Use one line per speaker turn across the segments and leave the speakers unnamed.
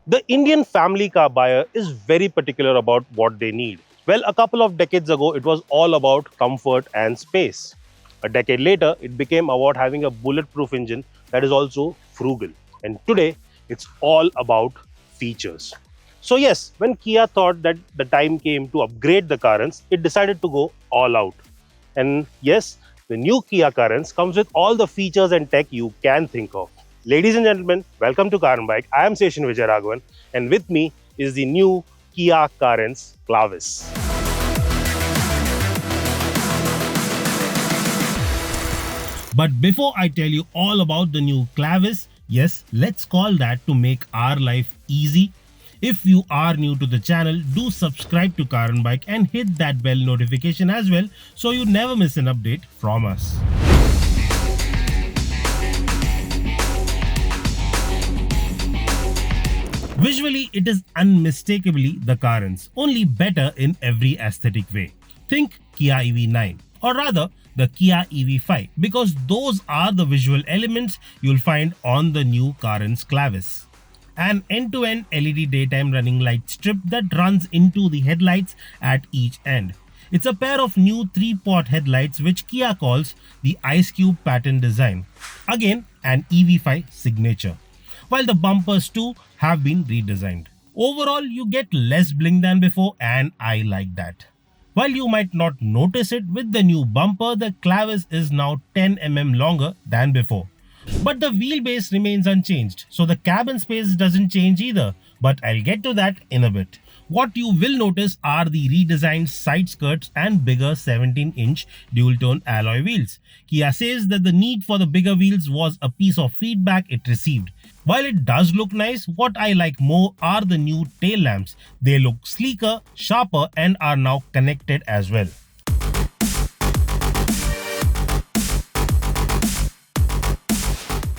The Indian family car buyer is very particular about what they need. Well, a couple of decades ago, it was all about comfort and space. A decade later, it became about having a bulletproof engine that is also frugal. And today, it's all about features. So, yes, when Kia thought that the time came to upgrade the Carens, it decided to go all out. And yes, the new Kia Carens comes with all the features and tech you can think of. Ladies and gentlemen, welcome to Car and Bike. I am Seshan Vijayaraghavan, and with me is the new Kia Carens Clavis.
But before I tell you all about the new Clavis, yes, let's call that to make our life easy. If you are new to the channel, do subscribe to Car and Bike and hit that bell notification as well so you never miss an update from us. Visually, it is unmistakably the Carens, only better in every aesthetic way. Think Kia EV9, or rather the Kia EV5, because those are the visual elements you'll find on the new Carens Clavis. An end-to-end LED daytime running light strip that runs into the headlights at each end. It's a pair of new 3-pot headlights which Kia calls the Ice Cube pattern design. Again, an EV5 signature. While the bumpers too have been redesigned. Overall, you get less bling than before, and I like that. While you might not notice it, with the new bumper, the Clavis is now 10 mm longer than before. But the wheelbase remains unchanged, so the cabin space doesn't change either, but I'll get to that in a bit. What you will notice are the redesigned side skirts and bigger 17-inch dual-tone alloy wheels. Kia says that the need for the bigger wheels was a piece of feedback it received. While it does look nice, what I like more are the new tail lamps. They look sleeker, sharper, and are now connected as well.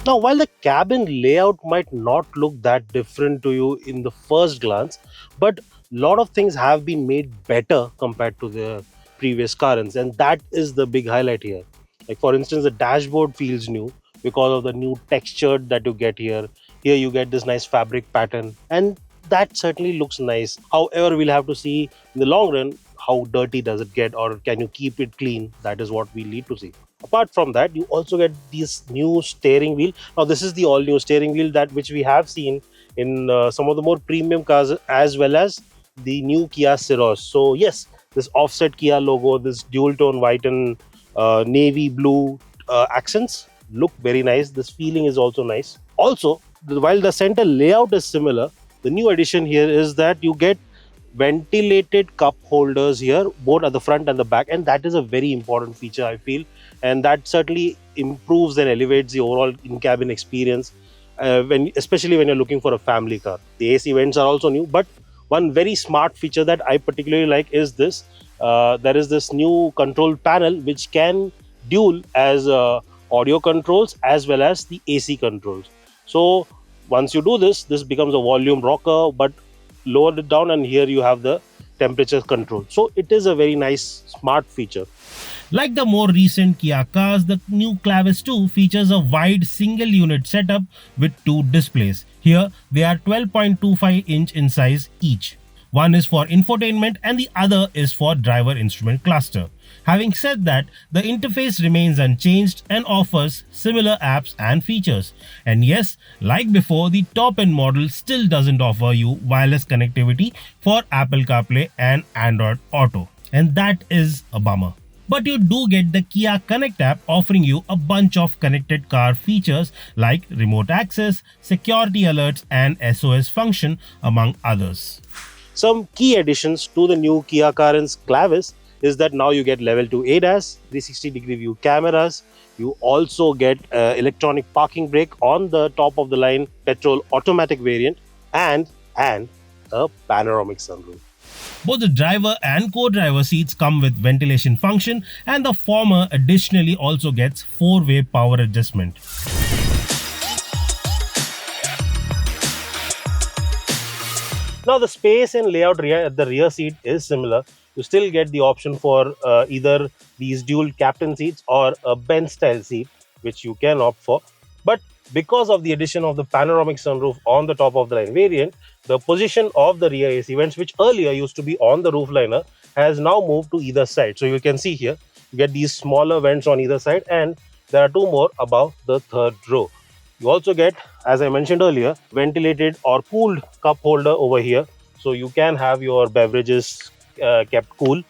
Now, while the cabin layout might not look that different to you in the first glance, but a lot of things have been made better compared to the previous Carens, and that is the big highlight here. Like, for instance, the dashboard feels new because of the new texture that you get here. Here you get this nice fabric pattern, and that certainly looks nice. However, we'll have to see in the long run how dirty does it get, or can you keep it clean. That is what we need to see. Apart from that, you also get this new steering wheel. Now, this is the all new steering wheel that which we have seen in some of the more premium cars, as well as the new Kia Ceros. So yes, this offset Kia logo, this dual tone white and navy blue accents look very nice. This feeling is also nice. Also, while the center layout is similar, the new addition here is that you get ventilated cup holders here, both at the front and the back, and that is a very important feature, I feel, and that certainly improves and elevates the overall in-cabin experience, especially when you're looking for a family car. The AC vents are also new, but one very smart feature that I particularly like is this. There is this new control panel which can dual as audio controls as well as the AC controls. So once you do this, this becomes a volume rocker, but lower it down, and here you have the temperature control. So it is a very nice smart feature.
Like the more recent Kia cars, the new Clavis 2 features a wide single unit setup with two displays. Here, they are 12.25 inch in size each. One is for infotainment and the other is for driver instrument cluster. Having said that, the interface remains unchanged and offers similar apps and features. And yes, like before, the top-end model still doesn't offer you wireless connectivity for Apple CarPlay and Android Auto. And that is a bummer. But you do get the Kia Connect app offering you a bunch of connected car features like remote access, security alerts and SOS function among others.
Some key additions to the new Kia Carens Clavis is that now you get level 2 ADAS, 360-degree view cameras. You also get electronic parking brake on the top of the line petrol automatic variant, and a panoramic sunroof.
Both the driver and co-driver seats come with ventilation function, and the former additionally also gets 4-way power adjustment.
Now the space and layout at the rear seat is similar. You still get the option for either these dual captain seats or a bench style seat, which you can opt for. But because of the addition of the panoramic sunroof on the top of the line variant, the position of the rear AC vents, which earlier used to be on the roof liner, has now moved to either side. So you can see here, you get these smaller vents on either side, and there are two more above the third row. You also get, as I mentioned earlier, ventilated or cooled cup holder over here, so you can have your beverages kept cool.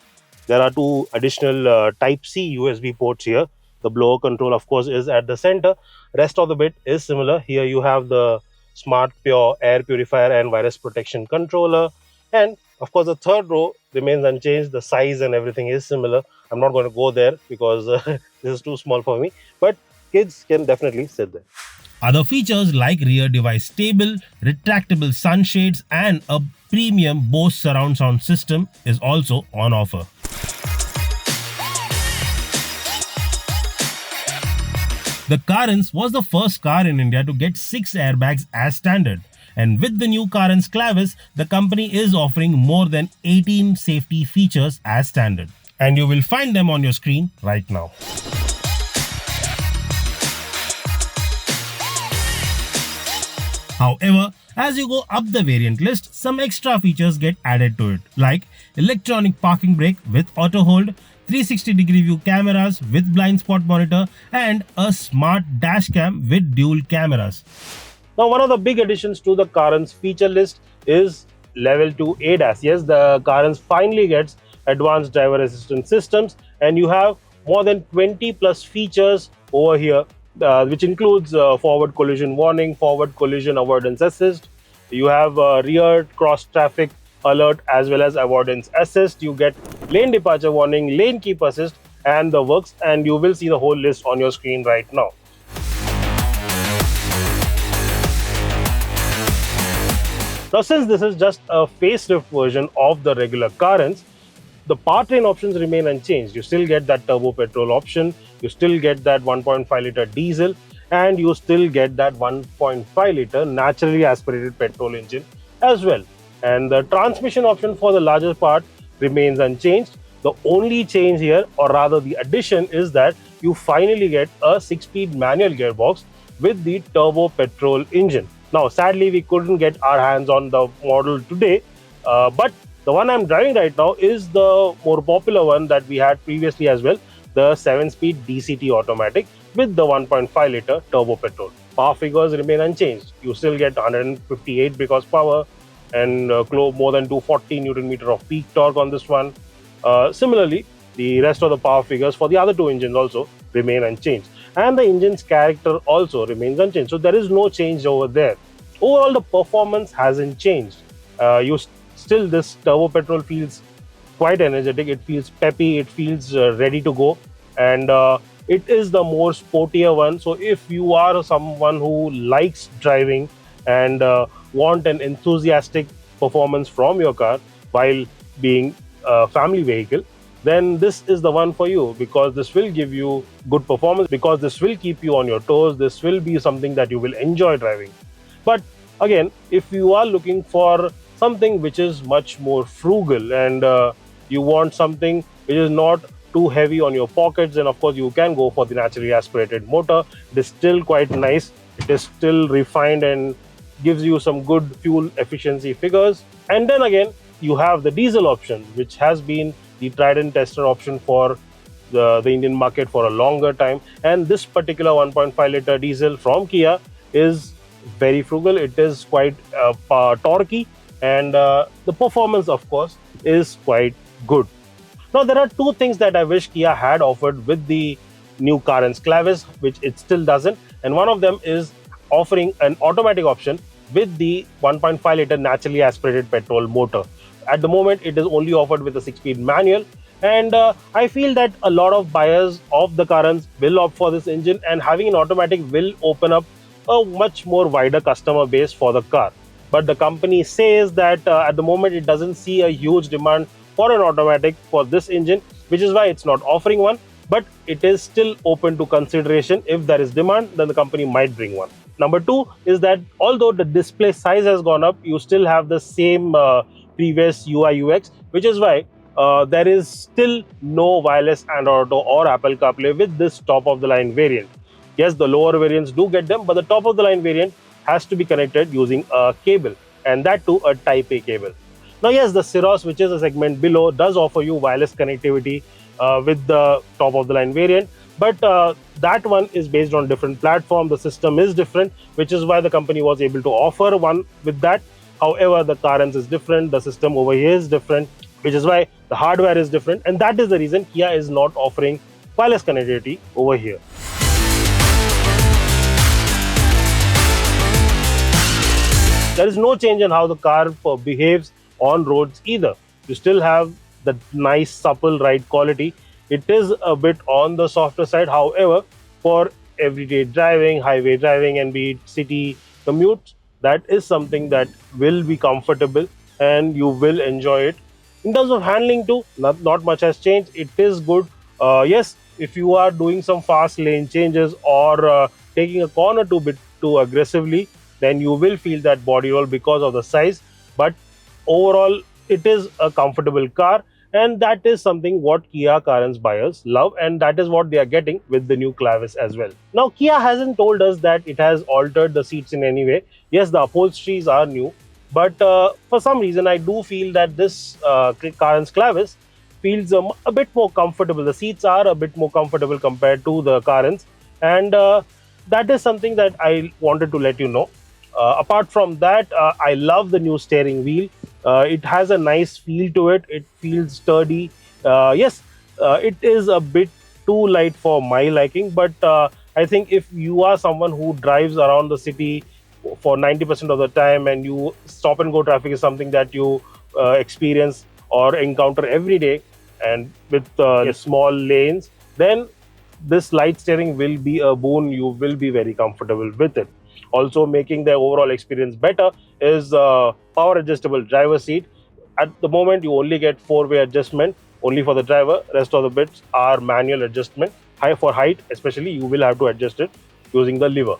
There are two additional Type C USB ports here. The blower control, of course, is at the center. Rest of the bit is similar. Here you have the smart pure air purifier and virus protection controller. And of course, the third row remains unchanged. The size and everything is similar. I'm not going to go there because this is too small for me. But kids can definitely sit there.
Other features like rear device table, retractable sunshades, and a premium Bose surround sound system is also on offer. The Carens was the first car in India to get 6 airbags as standard. And with the new Carens Clavis, the company is offering more than 18 safety features as standard. And you will find them on your screen right now. However, as you go up the variant list, some extra features get added to it, like electronic parking brake with auto hold, 360-degree view cameras with blind spot monitor, and a smart dash cam with dual cameras.
Now, one of the big additions to the Carens feature list is level 2 ADAS. Yes, the Carens finally gets advanced driver assistance systems, and you have more than 20 plus features over here, which includes forward collision warning, forward collision avoidance assist. You have rear cross traffic alert as well as avoidance assist. You get lane departure warning, lane keep assist, and the works. And you will see the whole list on your screen right now. Now, since this is just a facelift version of the regular Carens, the powertrain options remain unchanged. You still get that turbo petrol option, you still get that 1.5 liter diesel, and you still get that 1.5 liter naturally aspirated petrol engine as well. And the transmission option for the larger part remains unchanged. The only change here, or rather the addition, is that you finally get a 6-speed manual gearbox with the turbo petrol engine. Now, sadly, we couldn't get our hands on the model today, but the one I'm driving right now is the more popular one that we had previously as well, the 7-speed DCT automatic with the 1.5 liter turbo petrol. Power figures remain unchanged. You still get 158 brake horsepower and more than 240 Newton meter of peak torque on this one. Similarly, the rest of the power figures for the other two engines also remain unchanged, and the engine's character also remains unchanged. So there is no change over there. Overall, the performance hasn't changed. Still, this turbo petrol feels quite energetic. It feels peppy. It feels ready to go, and it is the more sportier one. So if you are someone who likes driving and want an enthusiastic performance from your car while being a family vehicle, then this is the one for you, because this will give you good performance, because this will keep you on your toes. This will be something that you will enjoy driving. But again, if you are looking for something which is much more frugal and you want something which is not too heavy on your pockets, then of course you can go for the naturally aspirated motor. It is still quite nice. It is still refined and gives you some good fuel efficiency figures. And then again, you have the diesel option, which has been the tried and tested option for the Indian market for a longer time. And this particular 1.5 liter diesel from Kia is very frugal. It is quite torquey, and the performance, of course, is quite good. Now, there are two things that I wish Kia had offered with the new Carens Clavis, which it still doesn't. And one of them is offering an automatic option with the 1.5 liter naturally aspirated petrol motor. At the moment, it is only offered with a 6-speed manual. And I feel that a lot of buyers of the Carens will opt for this engine, and having an automatic will open up a much more wider customer base for the car. But the company says that at the moment it doesn't see a huge demand for an automatic for this engine, which is why it's not offering one. But it is still open to consideration. If there is demand, then the company might bring one. Number two is that although the display size has gone up, you still have the same previous UI UX, which is why there is still no wireless Android Auto or Apple CarPlay with this top of the line variant. Yes, the lower variants do get them, but the top of the line variant has to be connected using a cable, and that too a Type A cable. Now, yes, the Cirrus, which is a segment below, does offer you wireless connectivity with the top of the line variant, but that one is based on different platform. The system is different, which is why the company was able to offer one with that. However, the Carens is different, the system over here is different, which is why the hardware is different, and that is the reason Kia is not offering wireless connectivity over here. There is no change in how the car behaves on roads either. You still have the nice supple ride quality. It is a bit on the softer side. However, for everyday driving, highway driving, and be it city commutes, that is something that will be comfortable and you will enjoy it. In terms of handling too, not much has changed. It is good. Yes, if you are doing some fast lane changes or taking a corner too bit too aggressively, then you will feel that body roll because of the size. But overall, it is a comfortable car, and that is something what Kia Carens buyers love, and that is what they are getting with the new Clavis as well. Now, Kia hasn't told us that it has altered the seats in any way. Yes, the upholsteries are new, but for some reason, I do feel that this Carens Clavis feels a bit more comfortable. The seats are a bit more comfortable compared to the Carens, and that is something that I wanted to let you know. Apart from that, I love the new steering wheel. It has a nice feel to it. It feels sturdy. Yes, it is a bit too light for my liking, but I think if you are someone who drives around the city for 90% of the time and you stop and go traffic is something that you experience or encounter every day, and with small lanes, then this light steering will be a boon. You will be very comfortable with it. Also, making the overall experience better is power adjustable driver seat. At the moment, you only get four-way adjustment only for the driver. Rest of the bits are manual adjustment. High for height, especially, you will have to adjust it using the lever.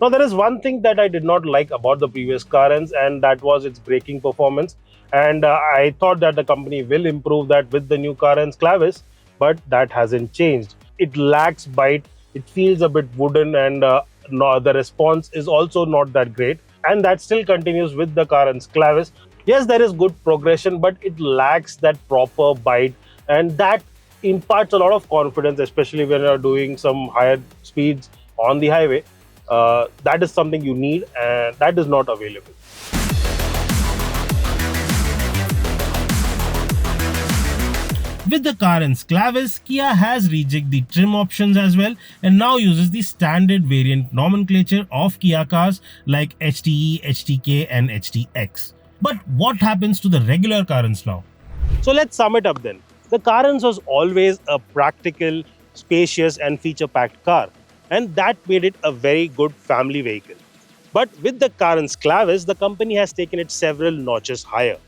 Now, there is one thing that I did not like about the previous Carens, and that was its braking performance. And I thought that the company will improve that with the new Carens Clavis, but that hasn't changed. It lacks bite. It feels a bit wooden, and no, the response is also not that great. And that still continues with the Carens Clavis. Yes, there is good progression, but it lacks that proper bite, and that imparts a lot of confidence, especially when you're doing some higher speeds on the highway. That is something you need, and that is not available.
With the Carens Clavis, Kia has rejigged the trim options as well and now uses the standard variant nomenclature of Kia cars like HTE, HTK and HTX. But what happens to the regular Carens now?
So let's sum it up then. The Carens was always a practical, spacious, and feature packed car, and that made it a very good family vehicle. But with the Carens Clavis, the company has taken it several notches higher.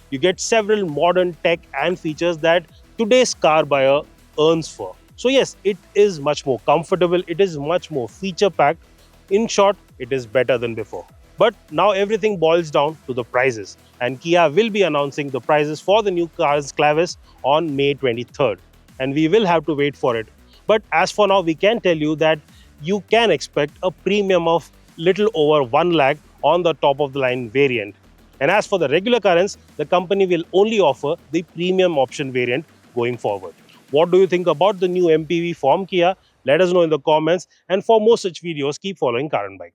You get several modern tech and features that today's car buyer earns for. So, yes, it is much more comfortable, it is much more feature packed. In short, it is better than before. But now everything boils down to the prices, and Kia will be announcing the prices for the new Carens Clavis on May 23rd, and we will have to wait for it. But as for now, we can tell you that you can expect a premium of little over 1 lakh on the top of the line variant. And as for the regular Carens, the company will only offer the premium option variant going forward. What do you think about the new MPV from Kia? Let us know in the comments, and for more such videos, keep following Karen Bike.